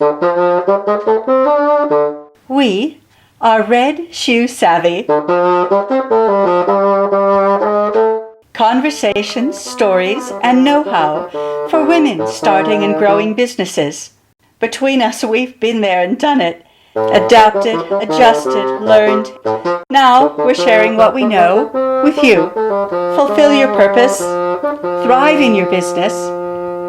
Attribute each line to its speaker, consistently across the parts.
Speaker 1: We are Red Shoe Savvy. Conversations, stories, and know-how for women starting and growing businesses. Between us, we've been there and done it. Adapted, adjusted, learned. Now we're sharing what we know with you. Fulfill your purpose. Thrive in your business.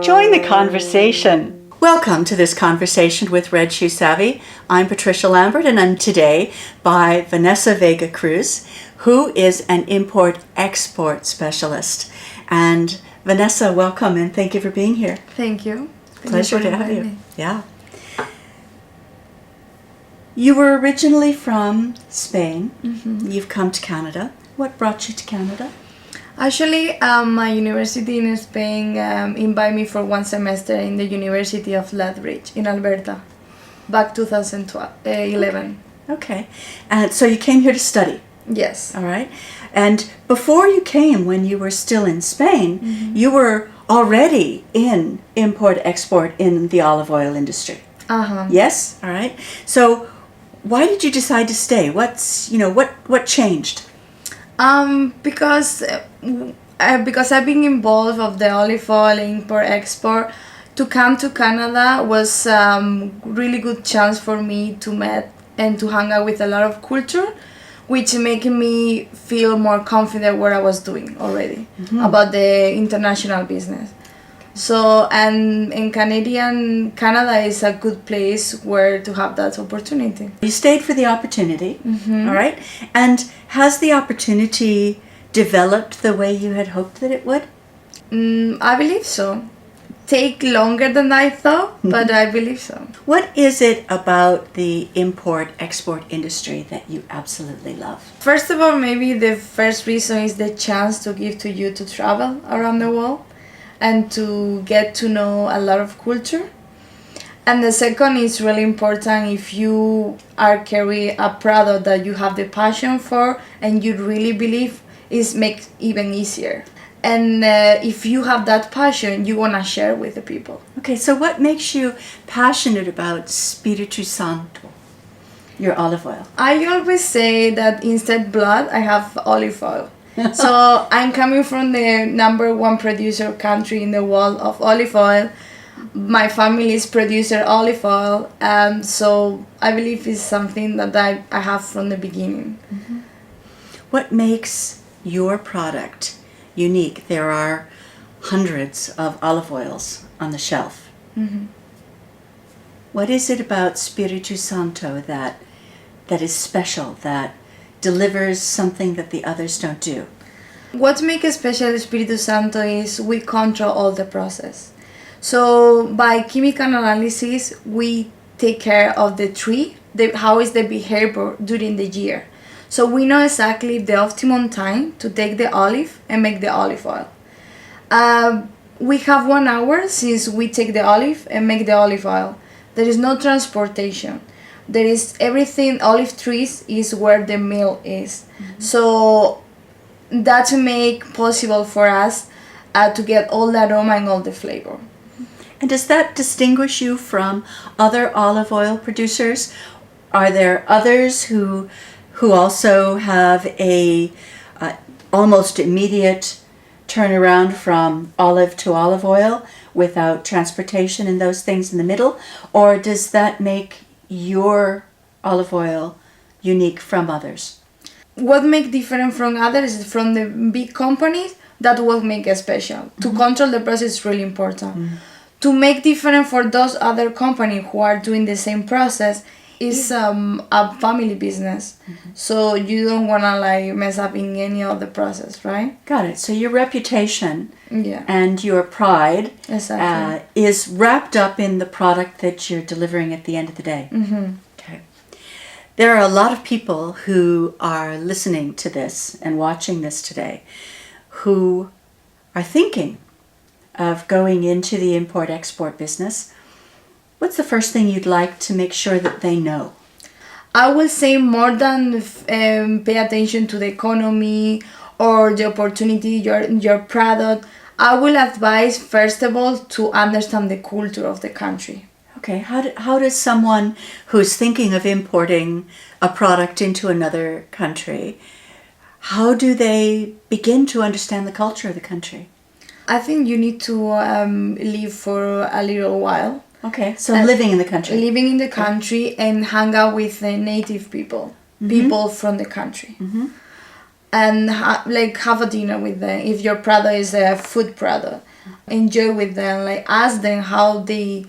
Speaker 1: Join the conversation. Welcome to this conversation with Red Shoe Savvy. I'm Patricia Lambert, and I'm today by Vanessa Vega Cruz, who is an import-export specialist. And Vanessa, welcome and thank you for being here.
Speaker 2: Thank you.
Speaker 1: Pleasure to have you. Yeah. You were originally from Spain. Mm-hmm. You've come to Canada. What brought you to Canada?
Speaker 2: Actually, my university in Spain invited me for one semester in the University of Lethbridge in Alberta, back 2011.
Speaker 1: Okay. And so you came here to study?
Speaker 2: Yes.
Speaker 1: All right. And before you came, when you were still in Spain, mm-hmm. you were already in import-export in the olive oil industry.
Speaker 2: Uh-huh.
Speaker 1: Yes? All right. So why did you decide to stay? What changed?
Speaker 2: Because I've been involved of the olive oil import-export, to come to Canada was really good chance for me to meet and to hang out with a lot of culture, which made me feel more confident what I was doing already, mm-hmm. about the international business. So, and in Canada is a good place where to have that opportunity.
Speaker 1: You stayed for the opportunity,
Speaker 2: mm-hmm.
Speaker 1: all right? And has the opportunity developed the way you had hoped that it would?
Speaker 2: I believe so. Take longer than I thought, but I believe so.
Speaker 1: What is it about the import-export industry that you absolutely love?
Speaker 2: First of all, maybe the first reason is the chance to give to you to travel around the world and to get to know a lot of culture. And the second is really important if you are carrying a product that you have the passion for and you really believe, is makes even easier. And if you have that passion, you want to share with the people.
Speaker 1: Okay, so what makes you passionate about Spiritu Santo, your olive oil?
Speaker 2: I always say that instead blood, I have olive oil. So I'm coming from the number one producer country in the world of olive oil. My family is producer olive oil. So I believe it's something that I have from the beginning.
Speaker 1: Mm-hmm. What makes your product unique? There are hundreds of olive oils on the shelf.
Speaker 2: Mm-hmm.
Speaker 1: What is it about Spiritu Santo that is special, that delivers something that the others don't do?
Speaker 2: What makes a special Espiritu Santo is we control all the process. So by chemical analysis, we take care of the tree, how is the behavior during the year. So we know exactly the optimum time to take the olive and make the olive oil. We have 1 hour since we take the olive and make the olive oil. There is no transportation. There is everything, olive trees is where the mill is. Mm-hmm. So that make possible for us to get all the aroma and all the flavor.
Speaker 1: And does that distinguish you from other olive oil producers? Are there others who also have a almost immediate turnaround from olive to olive oil without transportation and those things in the middle? Or does that make your olive oil unique from others?
Speaker 2: What makes different from others is from the big companies, that will make it special. Mm-hmm. To control the process is really important. Mm-hmm. To make different for those other companies who are doing the same process is a family business. Mm-hmm. So you don't want to mess up in any of the process, right?
Speaker 1: Got it. So your reputation
Speaker 2: yeah.
Speaker 1: and your pride
Speaker 2: exactly.
Speaker 1: Is wrapped up in the product that you're delivering at the end of the day.
Speaker 2: Mm-hmm.
Speaker 1: Okay. There are a lot of people who are listening to this and watching this today who are thinking of going into the import-export business. What's the first thing you'd like to make sure that they know?
Speaker 2: I will say more than pay attention to the economy or the opportunity, your product. I will advise, first of all, to understand the culture of the country.
Speaker 1: Okay, how does someone who's thinking of importing a product into another country, how do they begin to understand the culture of the country?
Speaker 2: I think you need to live for a little while.
Speaker 1: Okay, so living in the country.
Speaker 2: Living in the country and hang out with the native people, people from the country. And have a dinner with them. If your product is a food product, enjoy with them. Like ask them how they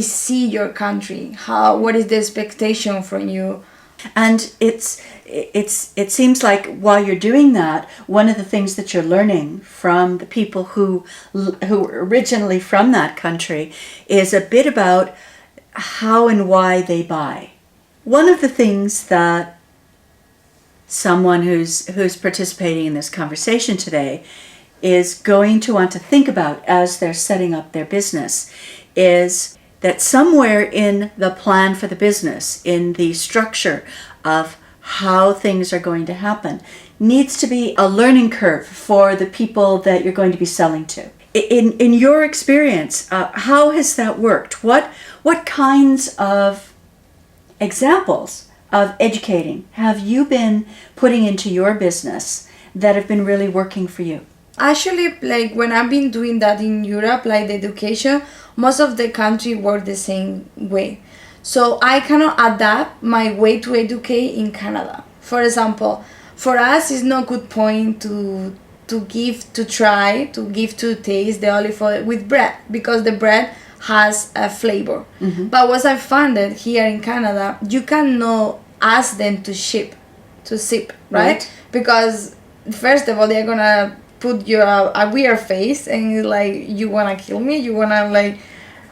Speaker 2: see your country. What is the expectation from you?
Speaker 1: And it seems like while you're doing that, one of the things that you're learning from the people who are originally from that country is a bit about how and why they buy. One of the things that someone who's participating in this conversation today is going to want to think about as they're setting up their business is that somewhere in the plan for the business, in the structure of how things are going to happen, needs to be a learning curve for the people that you're going to be selling to. In your experience, how has that worked? What kinds of examples of educating have you been putting into your business that have been really working for you?
Speaker 2: Actually, like when I've been doing that in Europe, like the education, most of the country work the same way. So I cannot adapt my way to educate in Canada. For example, for us, it's not good point to give to taste the olive oil with bread because the bread has a flavor. But what I found that here in Canada, you cannot ask them to sip, right? Because first of all, they're gonna put your a weird face and like, you wanna kill me, you wanna like.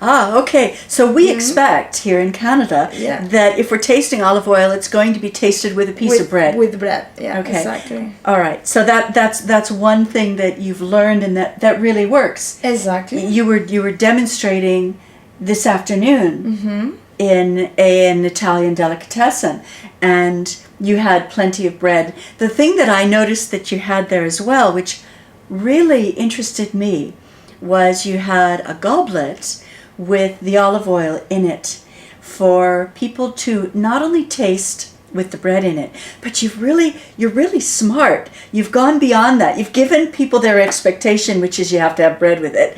Speaker 1: Okay. So we expect here in Canada that if we're tasting olive oil, it's going to be tasted with a piece of bread.
Speaker 2: With bread, yeah,
Speaker 1: okay.
Speaker 2: Exactly.
Speaker 1: All right. So that's one thing that you've learned and that really works.
Speaker 2: Exactly.
Speaker 1: You were demonstrating this afternoon in an Italian delicatessen, and you had plenty of bread. The thing that I noticed that you had there as well, which really interested me, was you had a goblet with the olive oil in it for people to not only taste with the bread in it, but you're really smart. You've gone beyond that. You've given people their expectation, which is you have to have bread with it.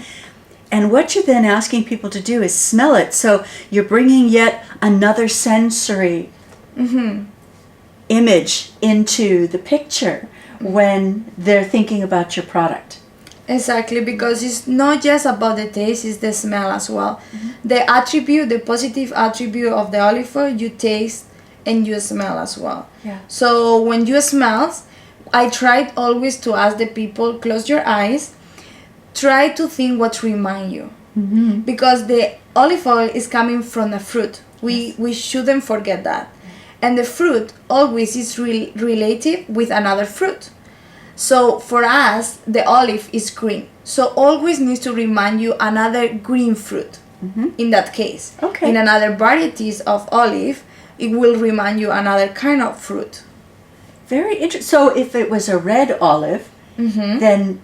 Speaker 1: And what you're then asking people to do is smell it. So you're bringing yet another sensory image into the picture when they're thinking about your product.
Speaker 2: Exactly, because it's not just about the taste, it's the smell as well. The positive attribute of the olive oil, you taste and you smell as well.
Speaker 1: Yeah.
Speaker 2: So when you smell, I tried always to ask the people, close your eyes, try to think what remind you. Because the olive oil is coming from a fruit. We shouldn't forget that. And the fruit always is related with another fruit. So for us, the olive is green. So always needs to remind you another green fruit. In that case.
Speaker 1: Okay.
Speaker 2: In another varieties of olive, it will remind you another kind of fruit.
Speaker 1: Very interesting. So if it was a red olive, then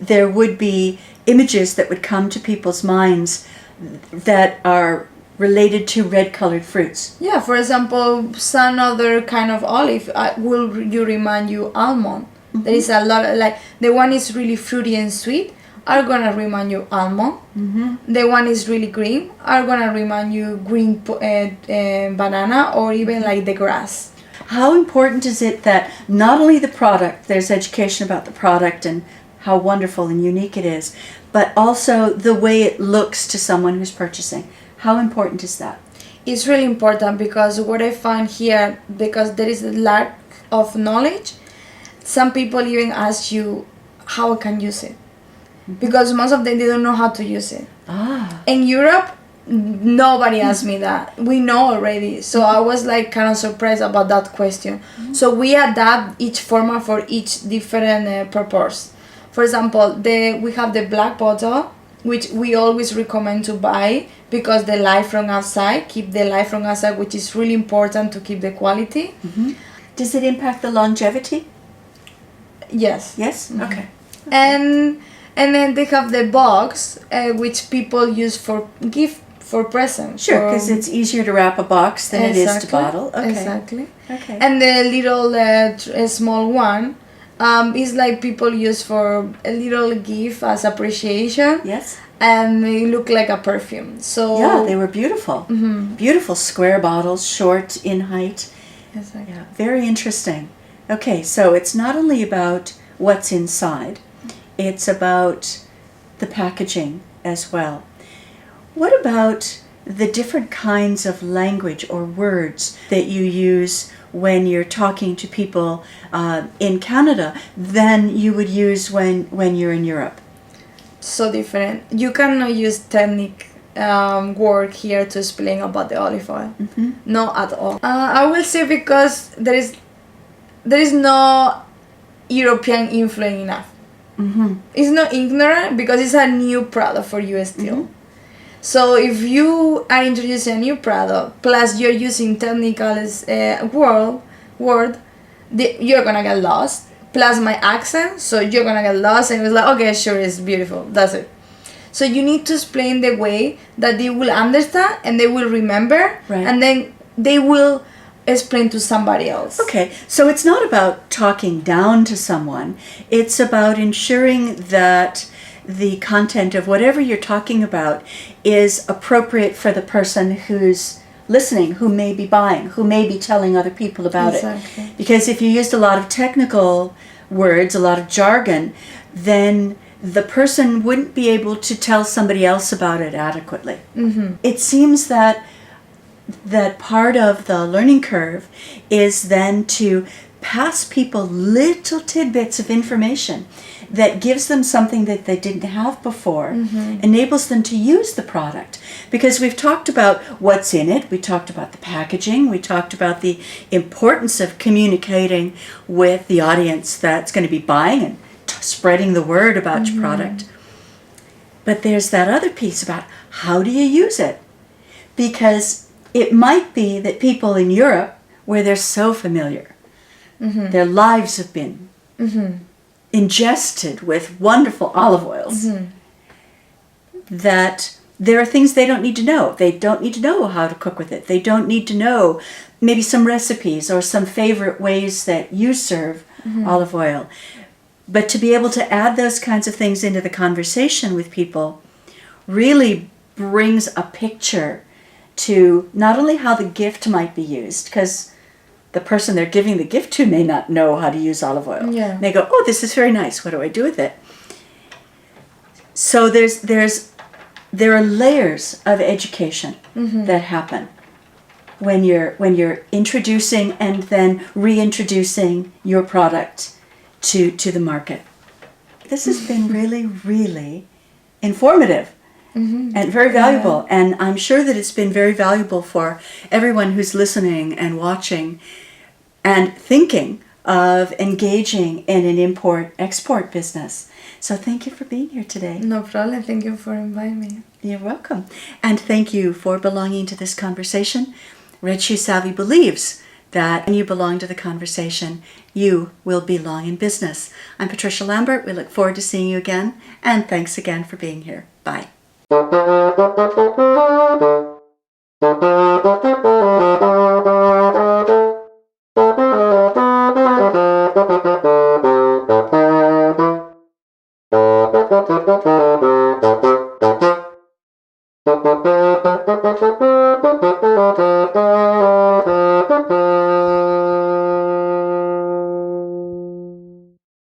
Speaker 1: there would be images that would come to people's minds that are related to red-colored fruits.
Speaker 2: Yeah, for example, some other kind of olive will remind you almond. There is a lot of, like, the one is really fruity and sweet are gonna remind you almond. The one is really green are gonna remind you green banana or even like the grass.
Speaker 1: How important is it that not only the product, there's education about the product and how wonderful and unique it is, but also the way it looks to someone who's purchasing? How important is that?
Speaker 2: It's really important because what I find here, because there is a lack of knowledge, some people even ask you how I can use it. Because most of them, they don't know how to use it. In Europe, nobody asked me that. We know already. So I was like kind of surprised about that question. So we adapt each format for each different purpose. For example, we have the black bottle, which we always recommend to buy because the light from outside, keep the light from outside, which is really important to keep the quality.
Speaker 1: Does it impact the longevity?
Speaker 2: Yes.
Speaker 1: Yes? Okay.
Speaker 2: And then they have the box, which people use for gift for presents.
Speaker 1: Sure, because it's easier to wrap a box than it is to bottle. Okay.
Speaker 2: Exactly.
Speaker 1: Okay.
Speaker 2: And the little small one is like people use for a little gift as appreciation.
Speaker 1: Yes.
Speaker 2: And they look like a perfume. So
Speaker 1: yeah, they were beautiful. Beautiful square bottles, short in height.
Speaker 2: Exactly.
Speaker 1: Yeah, very interesting. Okay, so it's not only about what's inside, it's about the packaging as well. What about the different kinds of language or words that you use when you're talking to people in Canada than you would use when you're in Europe?
Speaker 2: So different. You cannot use technique word here to explain about the olive oil. Not at all. I will say because there is no European influence enough. It's not ignorant because it's a new product for you still. So if you are introducing a new product plus you're using technical word, you're gonna get lost. Plus my accent, so you're gonna get lost and it's like, okay, sure, it's beautiful, that's it. So you need to explain the way that they will understand and they will remember,
Speaker 1: Right.
Speaker 2: and then they will explain to somebody else.
Speaker 1: Okay, so it's not about talking down to someone, it's about ensuring that the content of whatever you're talking about is appropriate for the person who's listening, who may be buying, who may be telling other people about
Speaker 2: Exactly.
Speaker 1: it. Because if you used a lot of technical words, a lot of jargon, then the person wouldn't be able to tell somebody else about it adequately. It seems that part of the learning curve is then to pass people little tidbits of information that gives them something that they didn't have before, enables them to use the product. Because we've talked about what's in it, we talked about the packaging, we talked about the importance of communicating with the audience that's going to be buying and spreading the word about your product. But there's that other piece about how do you use it? Because it might be that people in Europe, where they're so familiar, their lives have been ingested with wonderful olive oils, that there are things they don't need to know. They don't need to know how to cook with it. They don't need to know maybe some recipes or some favorite ways that you serve olive oil. But to be able to add those kinds of things into the conversation with people really brings a picture to not only how the gift might be used, because the person they're giving the gift to may not know how to use olive oil.
Speaker 2: Yeah.
Speaker 1: They go, oh, this is very nice. What do I do with it? So there are layers of education that happen when you're introducing and then reintroducing your product to the market. This has been really, really informative. And very valuable. And I'm sure that it's been very valuable for everyone who's listening and watching and thinking of engaging in an import-export business. So thank you for being here today.
Speaker 2: No problem. Thank you for inviting me.
Speaker 1: You're welcome. And thank you for belonging to this conversation. Red Shoe Savvy believes that when you belong to the conversation, you will belong in business. I'm Patricia Lambert. We look forward to seeing you again. And thanks again for being here. Bye.